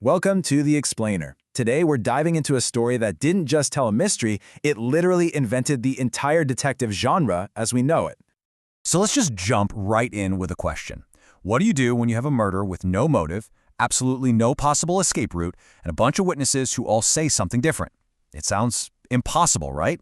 Welcome to The Explainer. Today we're diving into a story that didn't just tell a mystery, it literally invented the entire detective genre as we know it. So let's just jump right in with a question. What do you do when you have a murder with no motive, absolutely no possible escape route, and a bunch of witnesses who all say something different? It sounds impossible, right?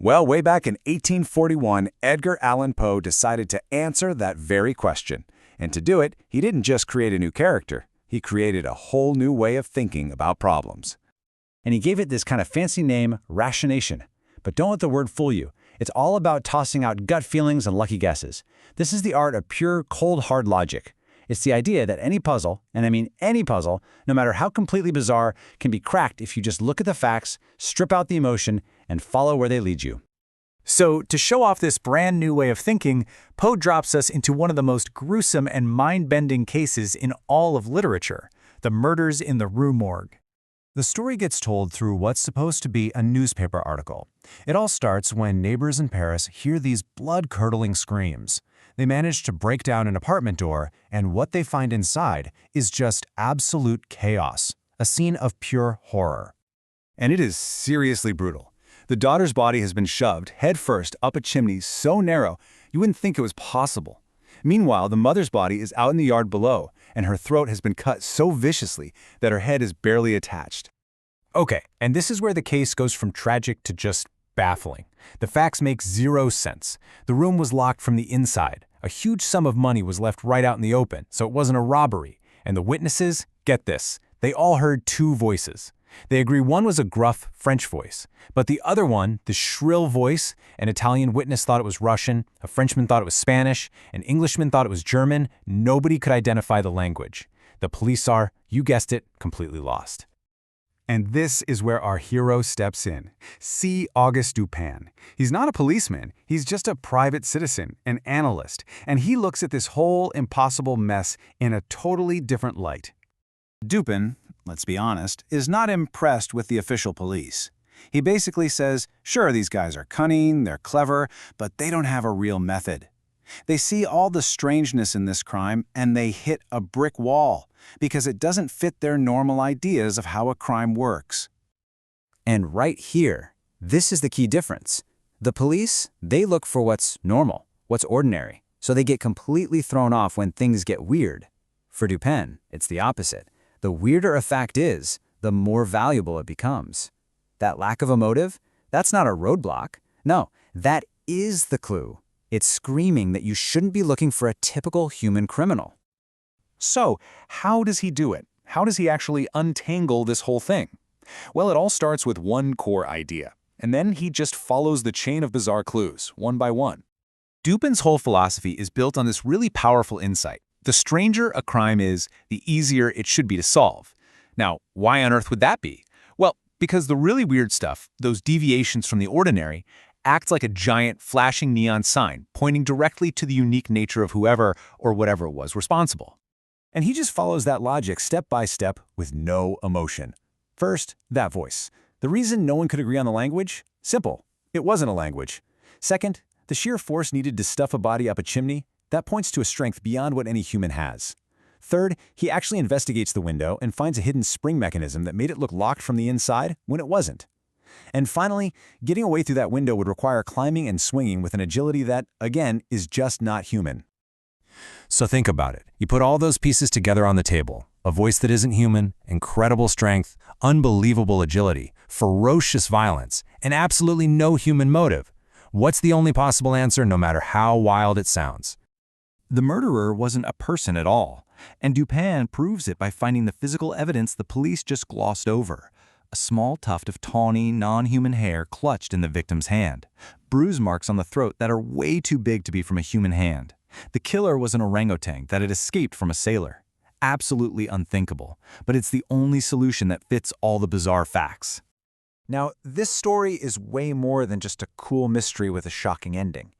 Well, way back in 1841, Edgar Allan Poe decided to answer that very question. And to do it, he didn't just create a new character. He created a whole new way of thinking about problems. And he gave it this kind of fancy name, rationation. But don't let the word fool you. It's all about tossing out gut feelings and lucky guesses. This is the art of pure, cold, hard logic. It's the idea that any puzzle, and I mean any puzzle, no matter how completely bizarre, can be cracked if you just look at the facts, strip out the emotion, and follow where they lead you. So, to show off this brand new way of thinking, Poe drops us into one of the most gruesome and mind-bending cases in all of literature, the murders in the Rue Morgue. The story gets told through what's supposed to be a newspaper article. It all starts when neighbors in Paris hear these blood-curdling screams. They manage to break down an apartment door, and what they find inside is just absolute chaos, a scene of pure horror. And it is seriously brutal. The daughter's body has been shoved headfirst up a chimney so narrow you wouldn't think it was possible. Meanwhile, the mother's body is out in the yard below, and her throat has been cut so viciously that her head is barely attached. Okay, and this is where the case goes from tragic to just baffling. The facts make zero sense. The room was locked from the inside. A huge sum of money was left right out in the open, so it wasn't a robbery. And the witnesses, get this, they all heard two voices. They agree one was a gruff French voice, but the other one, the shrill voice, an Italian witness thought it was Russian, a Frenchman thought it was Spanish, an Englishman thought it was German. Nobody could identify the language. The police are, you guessed it, completely lost. And this is where our hero steps in. See Auguste Dupin. He's not a policeman, he's just a private citizen, an analyst, and he looks at this whole impossible mess in a totally different light. Dupin, let's be honest, is not impressed with the official police. He basically says, sure, these guys are cunning, they're clever, but they don't have a real method. They see all the strangeness in this crime and they hit a brick wall because it doesn't fit their normal ideas of how a crime works. And right here, this is the key difference. The police, they look for what's normal, what's ordinary, so they get completely thrown off when things get weird. For Dupin, it's the opposite. The weirder a fact is, the more valuable it becomes. That lack of a motive, that's not a roadblock. No, that is the clue. It's screaming that you shouldn't be looking for a typical human criminal. So, how does he do it? How does he actually untangle this whole thing? Well, it all starts with one core idea, and then he just follows the chain of bizarre clues, one by one. Dupin's whole philosophy is built on this really powerful insight. The stranger a crime is, the easier it should be to solve. Now, why on earth would that be? Well, because the really weird stuff, those deviations from the ordinary, act like a giant flashing neon sign pointing directly to the unique nature of whoever or whatever was responsible. And he just follows that logic step by step with no emotion. First, that voice. The reason no one could agree on the language? Simple. It wasn't a language. Second, the sheer force needed to stuff a body up a chimney. That points to a strength beyond what any human has. Third, he actually investigates the window and finds a hidden spring mechanism that made it look locked from the inside when it wasn't. And finally, getting away through that window would require climbing and swinging with an agility that, again, is just not human. So think about it. You put all those pieces together on the table. A voice that isn't human, incredible strength, unbelievable agility, ferocious violence, and absolutely no human motive. What's the only possible answer, no matter how wild it sounds? The murderer wasn't a person at all, and Dupin proves it by finding the physical evidence the police just glossed over. A small tuft of tawny, non-human hair clutched in the victim's hand. Bruise marks on the throat that are way too big to be from a human hand. The killer was an orangutan that had escaped from a sailor. Absolutely unthinkable, but it's the only solution that fits all the bizarre facts. Now, this story is way more than just a cool mystery with a shocking ending.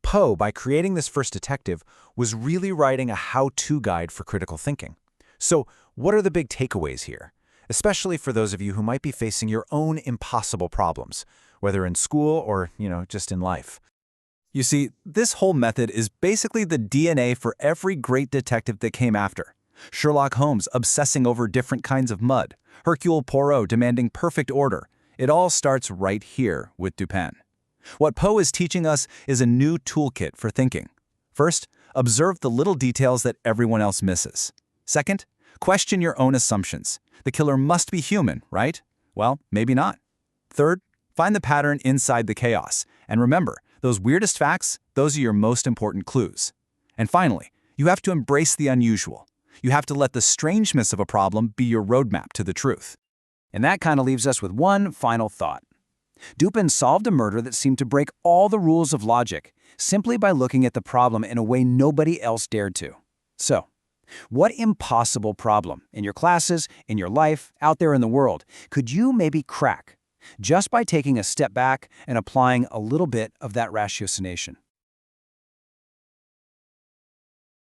Poe, by creating this first detective, was really writing a how-to guide for critical thinking. So, what are the big takeaways here? Especially for those of you who might be facing your own impossible problems, whether in school or, just in life. You see, this whole method is basically the DNA for every great detective that came after. Sherlock Holmes obsessing over different kinds of mud, Hercule Poirot demanding perfect order. It all starts right here with Dupin. What Poe is teaching us is a new toolkit for thinking. First, observe the little details that everyone else misses. Second, question your own assumptions. The killer must be human, right? Well, maybe not. Third, find the pattern inside the chaos. And remember, those weirdest facts, those are your most important clues. And finally, you have to embrace the unusual. You have to let the strangeness of a problem be your roadmap to the truth. And that kind of leaves us with one final thought. Dupin solved a murder that seemed to break all the rules of logic, simply by looking at the problem in a way nobody else dared to. So, what impossible problem in your classes, in your life, out there in the world, could you maybe crack just by taking a step back and applying a little bit of that ratiocination?